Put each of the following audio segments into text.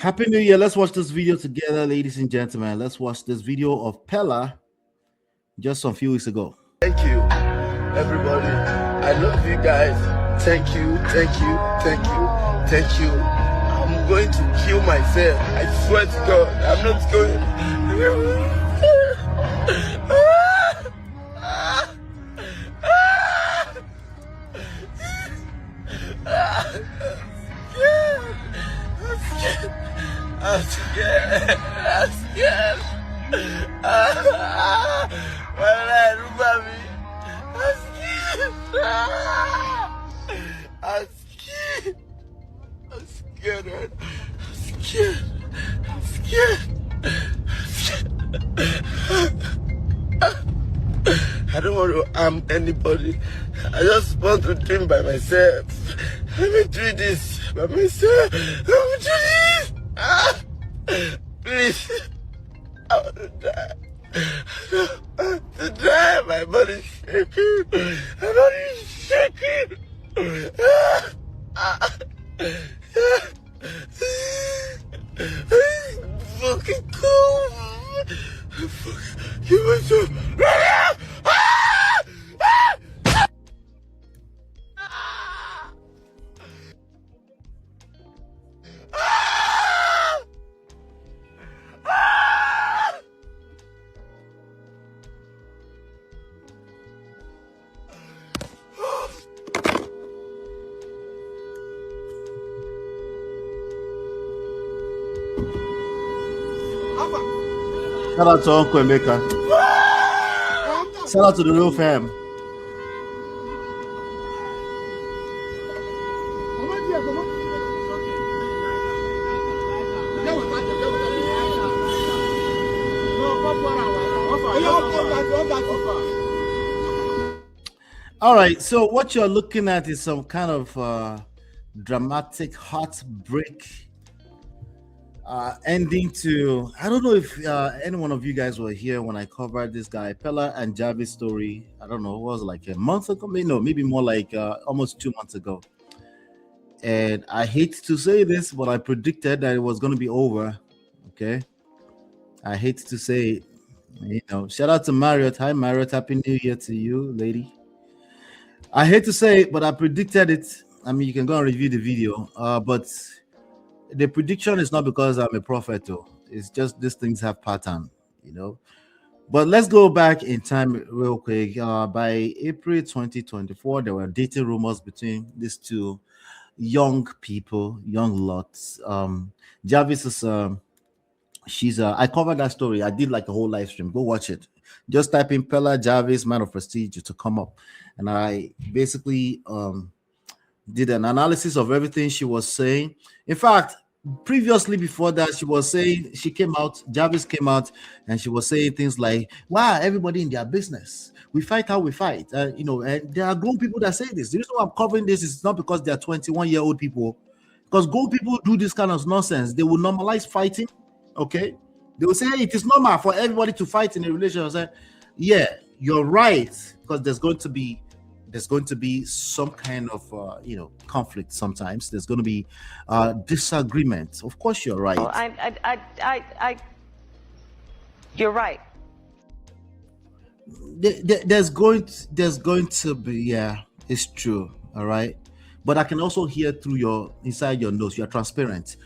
Happy New Year. Let's watch this video together, ladies and gentlemen. Let's watch this video of PELLER just a few weeks ago. Thank you, everybody. I love you guys. Thank you, thank you, thank you, thank you. I'm going to kill myself. I swear to God, I'm not going. I'm scared. I'm scared. Why remember me? I'm scared. I'm scared. I'm scared. I'm scared. I don't want to harm anybody. I just want to dream by myself. Let me do this by myself. Let me do this. Please. I want to die. I want to die. My body's shaking. My body's shaking. Fucking cool. You went to. Shout out to Uncle Emeka. Shout out to the real fam. All right, so what you're looking at is some kind of dramatic heartbreak ending to, I don't know if any one of you guys were here when I covered this guy PELLER and Jarvis story. I don't know, it was like a month ago, maybe more like almost 2 months ago. And I hate to say this, but I predicted that it was going to be over. Okay, I hate to say it. Shout out to Marriott. Hi Marriott, happy New Year to you, lady. I hate to say it, but I predicted it. I mean, you can go and review the video, but the prediction is not because I'm a prophet, though. It's just these things have pattern, But let's go back in time real quick. By April 2024, there were dating rumors between these two young people, young lots. Jarvis is I covered that story. I did like a whole live stream. Go watch it. Just type in PELLER Jarvis man of prestige to come up, and I basically did an analysis of everything she was saying. In fact, previously before that, Jarvis came out and she was saying things like, wow, everybody in their business, we fight how we fight. And there are grown people that say this. The reason why I'm covering this is not because they're 21-year-old people, because grown people do this kind of nonsense. They will normalize fighting. Okay, they will say, hey, it is normal for everybody to fight in a relationship. Say, yeah, you're right, because there's going to be some kind of conflict. Sometimes there's going to be disagreement. Of course, you're right. You're right. There's going to be, yeah, it's true. All right, but I can also hear through inside your nose. You're transparent.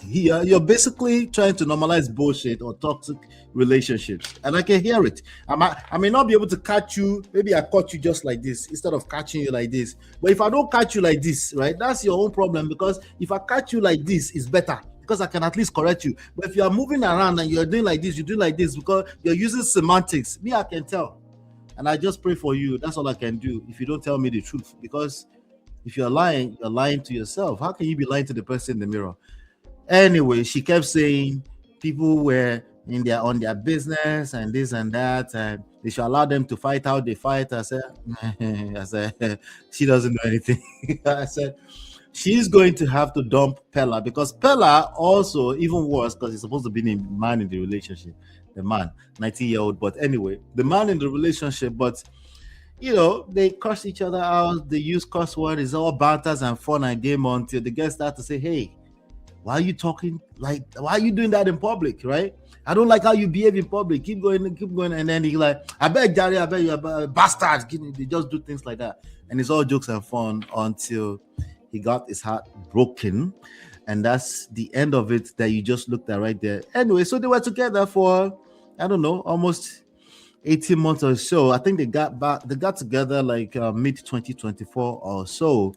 You're basically trying to normalize bullshit or toxic relationships, and I can hear it. I may not be able to catch you. Maybe I caught you just like this instead of catching you like this. But if I don't catch you like this, right, that's your own problem, because if I catch you like this, it's better because I can at least correct you. But if you are moving around and you're doing like this, you do like this because you're using semantics. Me, I can tell, and I just pray for you. That's all I can do. If you don't tell me the truth, because if you're lying to yourself. How can you be lying to the person in the mirror? Anyway, she kept saying people were on their business and this and that, and they should allow them to fight how they fight. I said, she doesn't know anything. I said, she's going to have to dump PELLER, because PELLER also, even worse, because he's supposed to be the man in the relationship, the man, 19-year-old. But anyway, the man in the relationship, but they curse each other out. They use curse words. It's all banters and fun and game until the guys start to say, hey, why are you talking like, why are you doing that in public, right? I don't like how you behave in public. Keep going, keep going. And then he like, I bet Gary, I bet you're a bastard. They just do things like that. And it's all jokes and fun until he got his heart broken. And that's the end of it that you just looked at right there. Anyway, so they were together for, I don't know, almost 18 months or so. I think they got together like mid 2024 or so.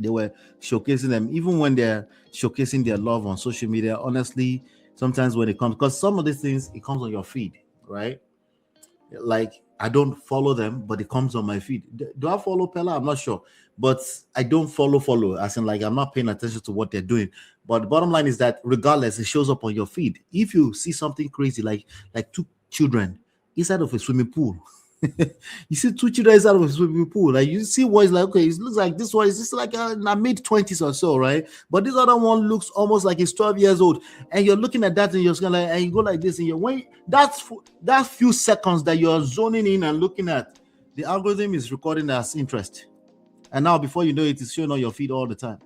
They were showcasing them, even when they're showcasing their love on social media. Honestly, sometimes when it comes, because some of these things, it comes on your feed, right? Like, I don't follow them, but it comes on my feed. Do I follow Pella? I'm not sure, but I don't follow as in like I'm not paying attention to what they're doing. But the bottom line is that regardless, it shows up on your feed. If you see something crazy, like two children inside of a swimming pool, you see two children inside of a swimming pool, like you see one is like, okay, it looks like this one is just like a mid-20s or so, right? But this other one looks almost like he's 12 years old, and you're looking at that and you're kind of like, and you go like this, and you're when that few seconds that you're zoning in and looking at, the algorithm is recording as interest, and now before you know it, it's showing on your feed all the time.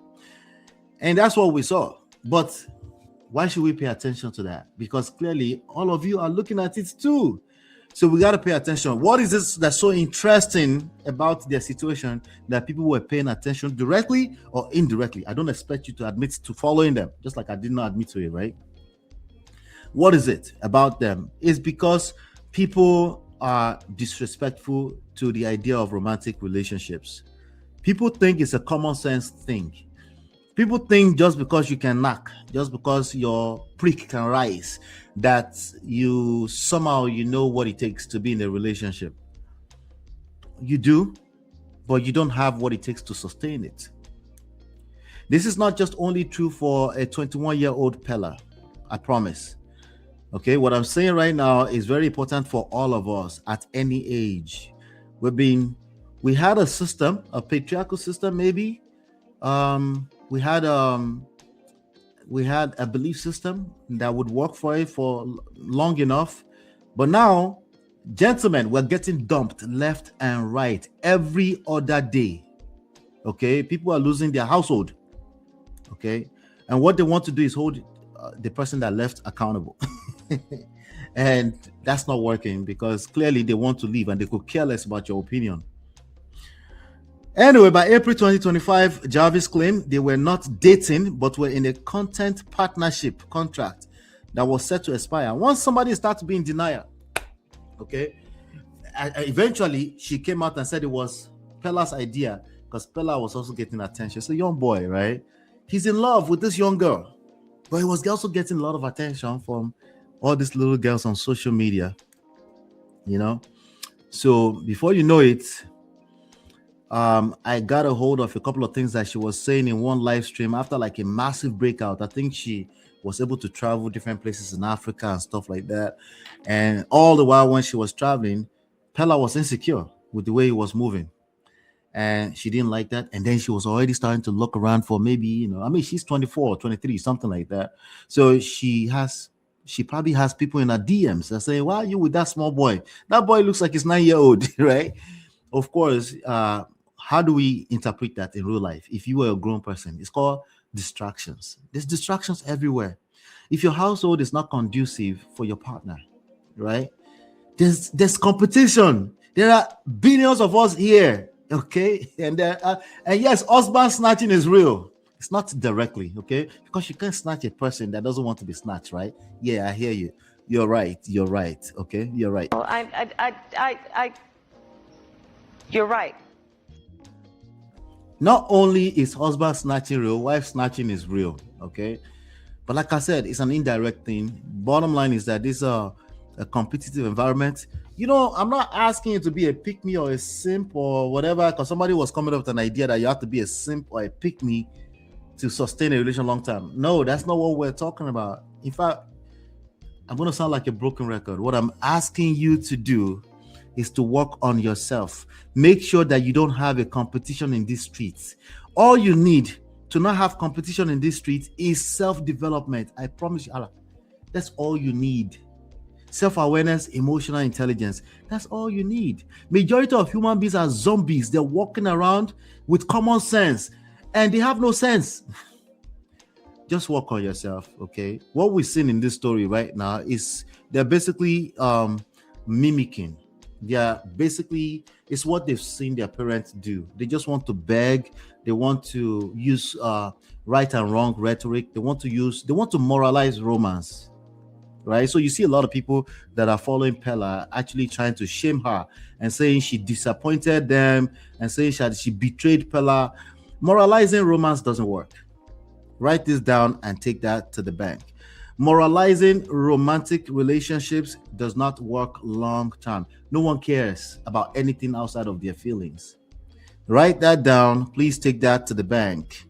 And that's what we saw. But why should we pay attention to that? Because clearly all of you are looking at it too. So we got to pay attention. What is this that's so interesting about their situation that people were paying attention directly or indirectly? I don't expect you to admit to following them, just like I did not admit to it, right? What is it about them? It's because people are disrespectful to the idea of romantic relationships. People think it's a common sense thing. People think just because you can knock, just because your prick can rise, that you somehow you know what it takes to be in a relationship. You do, but you don't have what it takes to sustain it. This is not just only true for a 21-year-old Pella, I promise. Okay, what I'm saying right now is very important for all of us at any age. We had a system, a patriarchal system, maybe. We had a belief system that would work for it for long enough, but now, gentlemen, we're getting dumped left and right every other day. Okay, people are losing their household. Okay, and what they want to do is hold the person that left accountable, and that's not working because clearly they want to leave and they could care less about your opinion. Anyway, by April 2025, Jarvis claimed they were not dating, but were in a content partnership contract that was set to expire. Once somebody starts being denial, okay, eventually she came out and said it was Pella's idea because Pella was also getting attention. It's a young boy, right? He's in love with this young girl, but he was also getting a lot of attention from all these little girls on social media, you know? So before you know it, I got a hold of a couple of things that she was saying in one live stream after like a massive breakout. I think she was able to travel different places in Africa and stuff like that. And all the while when she was traveling, Pella was insecure with the way he was moving. And she didn't like that. And then she was already starting to look around for maybe, she's 24, 23, something like that. So she probably has people in her DMs that say, why are you with that small boy? That boy looks like he's 9-year-old, right? Of course, how do we interpret that in real life? If you were a grown person, it's called distractions. There's distractions everywhere. If your household is not conducive for your partner, right? There's competition. There are billions of us here, okay? And yes, husband snatching is real. It's not directly, okay? Because you can't snatch a person that doesn't want to be snatched, right? Yeah, I hear you. You're right. Okay? You're right. You're right. Not only is husband snatching real, wife snatching is real, okay? But like I said, it's an indirect thing. Bottom line is that this is a competitive environment. I'm not asking you to be a pick-me or a simp or whatever, because somebody was coming up with an idea that you have to be a simp or a pick-me to sustain a relation long term. No, that's not what we're talking about. In fact, I'm going to sound like a broken record. What I'm asking you to do is to work on yourself. Make sure that you don't have a competition in these streets. All you need to not have competition in these streets is self-development. I promise you, Allah. That's all you need. Self-awareness, emotional intelligence. That's all you need. Majority of human beings are zombies. They're walking around with common sense and they have no sense. just work on yourself, okay? What we're seeing in this story right now is they're basically mimicking. They're basically, it's what they've seen their parents do. They just want to beg. They want to use right and wrong rhetoric. They want to moralize romance, right? So you see a lot of people that are following Pella actually trying to shame her and saying she disappointed them and saying she betrayed Pella. Moralizing romance doesn't work. Write this down and take that to the bank. Moralizing romantic relationships does not work long term. No one cares about anything outside of their feelings. Write that down. Please take that to the bank.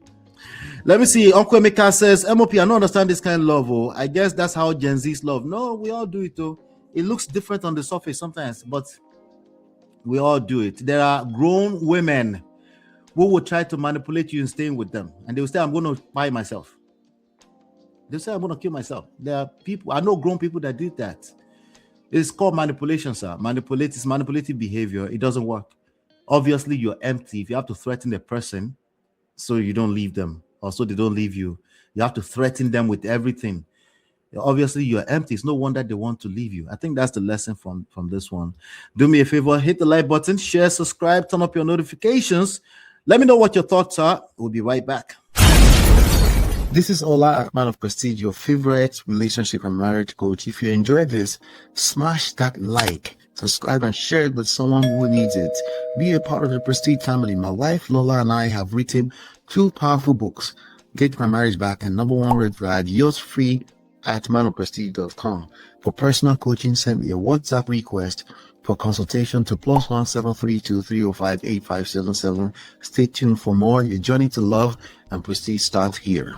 Let me see. Uncle Emeka says, MOP, I don't understand this kind of love. Oh, I guess that's how Gen Z's love. No, we all do it though. It looks different on the surface sometimes, but we all do it. There are grown women who will try to manipulate you in staying with them. And they will say, I'm going to buy myself. They say, I'm going to kill myself. There are people, I know grown people that did that. It's called manipulation, sir. It's manipulative behavior. It doesn't work. Obviously, you're empty. If you have to threaten a person so you don't leave them, or so they don't leave you, you have to threaten them with everything. Obviously, you're empty. It's no wonder they want to leave you. I think that's the lesson from this one. Do me a favor, hit the like button, share, subscribe, turn up your notifications. Let me know what your thoughts are. We'll be right back. This is Ola, man of Prestige, your favorite relationship and marriage coach. If you enjoyed this, smash that like, subscribe, and share it with someone who needs it. Be a part of the Prestige family. My wife Lola and I have written 2 powerful books, Get My Marriage Back and Number 1 Red Flag, yours free at manofprestige.com. For personal coaching, send me a WhatsApp request for consultation to +1 732 305 8577. Stay tuned for more. Your journey to love and prestige starts here.